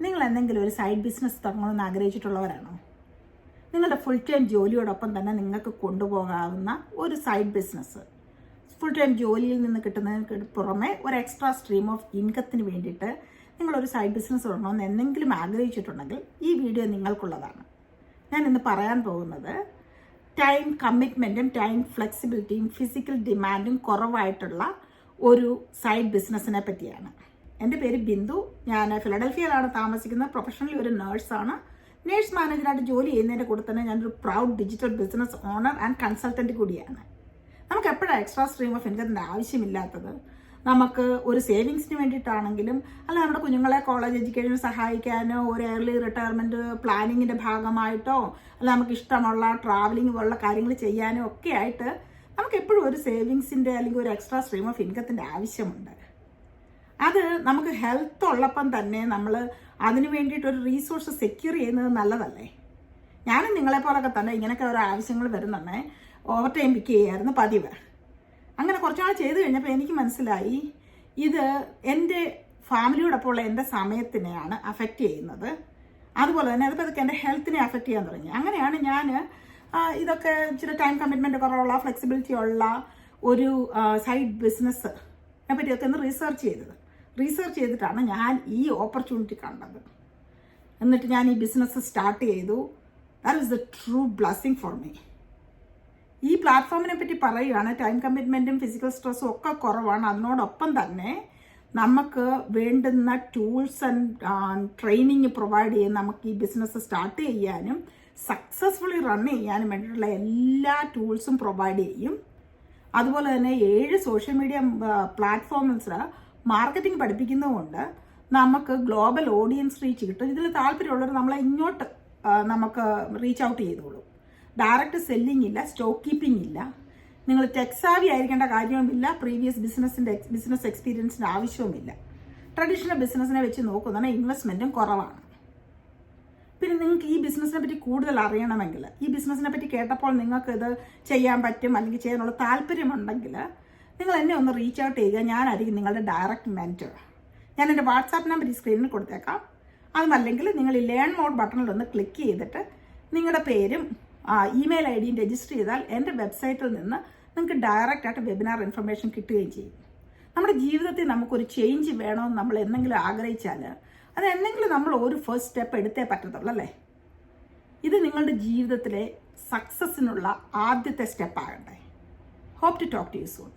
നിങ്ങൾ എന്തെങ്കിലും ഒരു സൈഡ് ബിസിനസ് തുടങ്ങണമെന്ന് ആഗ്രഹിച്ചിട്ടുള്ളവരാണോ? നിങ്ങളുടെ ഫുൾ ടൈം ജോലിയോടൊപ്പം തന്നെ നിങ്ങൾക്ക് കൊണ്ടുപോകാവുന്ന ഒരു സൈഡ് ബിസിനസ്, ഫുൾ ടൈം ജോലിയിൽ നിന്ന് കിട്ടുന്നതിന് പുറമെ ഒരു എക്സ്ട്രാ സ്ട്രീം ഓഫ് ഇൻകത്തിന് വേണ്ടിയിട്ട് നിങ്ങളൊരു സൈഡ് ബിസിനസ് തുടങ്ങണമെന്ന് എന്തെങ്കിലും ആഗ്രഹിച്ചിട്ടുണ്ടെങ്കിൽ ഈ വീഡിയോ നിങ്ങൾക്കുള്ളതാണ്. ഞാൻ ഇന്ന് പറയാൻ പോകുന്നത് ടൈം കമ്മിറ്റ്മെൻറ്റും ടൈം ഫ്ലെക്സിബിലിറ്റിയും ഫിസിക്കൽ ഡിമാൻഡും കുറവായിട്ടുള്ള ഒരു സൈഡ് ബിസിനസ്സിനെ പറ്റിയാണ്. എൻ്റെ പേര് ബിന്ദു. ഞാൻ ഫിലഡൽഫിയയിലാണ് താമസിക്കുന്നത്. പ്രൊഫഷണലി ഒരു നേഴ്സാണ്. നേഴ്സ് മാനേജറായിട്ട് ജോലി ചെയ്യുന്നതിൻ്റെ കൂടെ തന്നെ ഞാനൊരു proud digital business owner and consultant കൂടിയാണ്. നമുക്ക് എപ്പോഴാണ് എക്സ്ട്രാ സ്ട്രീം ഓഫ് ഇൻകത്തിൻ്റെ ആവശ്യമില്ലാത്തത്? നമുക്ക് ഒരു സേവിങ്സിന് വേണ്ടിയിട്ടാണെങ്കിലും, അല്ല നമ്മുടെ കുഞ്ഞുങ്ങളെ കോളേജ് എഡ്യൂക്കേഷന് സഹായിക്കാനോ, ഒരു ഏർലി റിട്ടയർമെൻറ്റ് പ്ലാനിങ്ങിൻ്റെ ഭാഗമായിട്ടോ, അല്ല നമുക്ക് ഇഷ്ടമുള്ള ട്രാവലിംഗ് പോലുള്ള കാര്യങ്ങൾ ചെയ്യാനോ ഒക്കെ ആയിട്ട് നമുക്ക് എപ്പോഴും ഒരു സേവിങ്സിൻ്റെ അല്ലെങ്കിൽ ഒരു എക്സ്ട്രാ സ്ട്രീം ഓഫ് ഇൻകത്തിൻ്റെ ആവശ്യമുണ്ട്. അത് നമുക്ക് ഹെൽത്ത് ഉള്ളപ്പം തന്നെ നമ്മൾ അതിന് വേണ്ടിയിട്ടൊരു റീസോഴ്സ് സെക്യൂർ ചെയ്യുന്നത് നല്ലതല്ലേ? ഞാനും നിങ്ങളെപ്പോലൊക്കെ തന്നെ ഇങ്ങനെയൊക്കെ ഓരോ ആവശ്യങ്ങൾ വരുന്നുണ്ടേ. ഓവർ ടൈം പിക്ക് ചെയ്യായിരുന്നു പതിവ്. അങ്ങനെ കുറച്ചുനാൾ ചെയ്ത് കഴിഞ്ഞപ്പോൾ എനിക്ക് മനസ്സിലായി ഇത് എൻ്റെ ഫാമിലിയോടൊപ്പമുള്ള എൻ്റെ സമയത്തിനെയാണ് അഫക്റ്റ് ചെയ്യുന്നത്. അതുപോലെ തന്നെ അതൊക്കെ എൻ്റെ ഹെൽത്തിനെ അഫക്റ്റ് ചെയ്യാൻ തുടങ്ങി. അങ്ങനെയാണ് ഞാൻ ഇതൊക്കെ ഇച്ചിരി ടൈം കമ്മിറ്റ്മെൻറ്റ് കുറവുള്ള ഫ്ലെക്സിബിലിറ്റി ഉള്ള ഒരു സൈഡ് ബിസിനസ്സിനെ പറ്റിയൊക്കെ ഒന്ന് റീസെർച്ച് ചെയ്തിട്ടാണ് ഞാൻ ഈ ഓപ്പർച്യൂണിറ്റി കണ്ടത്. എന്നിട്ട് ഞാൻ ഈ ബിസിനസ് സ്റ്റാർട്ട് ചെയ്തു. That is the true blessing for me. ഈ പ്ലാറ്റ്ഫോമിനെ പറ്റി പറയുകയാണ്. ടൈം കമ്മിറ്റ്മെൻറ്റും ഫിസിക്കൽ സ്ട്രെസ്സും ഒക്കെ കുറവാണ്. അതിനോടൊപ്പം തന്നെ നമുക്ക് വേണ്ടുന്ന ടൂൾസ് ആൻഡ് ട്രെയിനിങ് പ്രൊവൈഡ് ചെയ്യും. നമുക്ക് ഈ ബിസിനസ് സ്റ്റാർട്ട് ചെയ്യാനും സക്സസ്ഫുള്ളി റൺ ചെയ്യാനും വേണ്ടിയിട്ടുള്ള എല്ലാ ടൂൾസും പ്രൊവൈഡ് ചെയ്യും. അതുപോലെ തന്നെ 7 സോഷ്യൽ മീഡിയ പ്ലാറ്റ്ഫോംസിൽ മാർക്കറ്റിംഗ് പഠിപ്പിക്കുന്നതുകൊണ്ട് നമുക്ക് ഗ്ലോബൽ ഓഡിയൻസ് റീച്ച് കിട്ടും. ഇതിൽ താല്പര്യമുള്ളവർ നമ്മളെ ഇങ്ങോട്ട് നമുക്ക് റീച്ച് ഔട്ട് ചെയ്തോളൂ. ഡയറക്റ്റ് സെല്ലിംഗ് ഇല്ല, സ്റ്റോക്ക് കീപ്പിംഗ് ഇല്ല. നിങ്ങൾ ടെക്സാവി ആയിരിക്കേണ്ട കാര്യവുമില്ല. പ്രീവിയസ് ബിസിനസ് എക്സ്പീരിയൻസിൻ്റെ ആവശ്യവുമില്ല. ട്രഡീഷണൽ ബിസിനസ്സിനെ വെച്ച് നോക്കുന്നതാണ് ഇൻവെസ്റ്റ്മെൻറ്റും കുറവാണ്. പിന്നെ നിങ്ങൾക്ക് ഈ ബിസിനസ്സിനെ പറ്റി കൂടുതൽ അറിയണമെങ്കിൽ, ഈ ബിസിനസ്സിനെ പറ്റി കേട്ടപ്പോൾ നിങ്ങൾക്ക് ഇത് ചെയ്യാൻ പറ്റും അല്ലെങ്കിൽ ചെയ്യാനുള്ള താല്പര്യമുണ്ടെങ്കിൽ നിങ്ങൾ എന്നെ ഒന്ന് റീച്ച് ഔട്ട് ചെയ്യുക. ഞാനായിരിക്കും നിങ്ങളുടെ ഡയറക്റ്റ് മെൻറ്റർ. ഞാൻ എൻ്റെ വാട്സാപ്പ് നമ്പർ ഈ സ്ക്രീനിൽ കൊടുത്തേക്കാം. അതുമല്ലെങ്കിൽ നിങ്ങൾ ഈ ലേൺ മോഡ് ബട്ടണിലൊന്ന് ക്ലിക്ക് ചെയ്തിട്ട് നിങ്ങളുടെ പേരും ഇമെയിൽ ഐ ഡിയും രജിസ്റ്റർ ചെയ്താൽ എൻ്റെ വെബ്സൈറ്റിൽ നിന്ന് നിങ്ങൾക്ക് ഡയറക്റ്റായിട്ട് വെബിനാർ ഇൻഫർമേഷൻ കിട്ടുകയും ചെയ്യും. നമ്മുടെ ജീവിതത്തിൽ നമുക്കൊരു ചേഞ്ച് വേണമെന്ന് നമ്മൾ എന്തെങ്കിലും ആഗ്രഹിച്ചാൽ അത് എന്തെങ്കിലും നമ്മൾ ഒരു ഫസ്റ്റ് സ്റ്റെപ്പ് എടുത്തേ പറ്റത്തുള്ളൂ അല്ലേ? ഇത് നിങ്ങളുടെ ജീവിതത്തിലെ സക്സസ്സിനുള്ള ആദ്യത്തെ സ്റ്റെപ്പ് ആകട്ടെ. Hope to talk to you soon.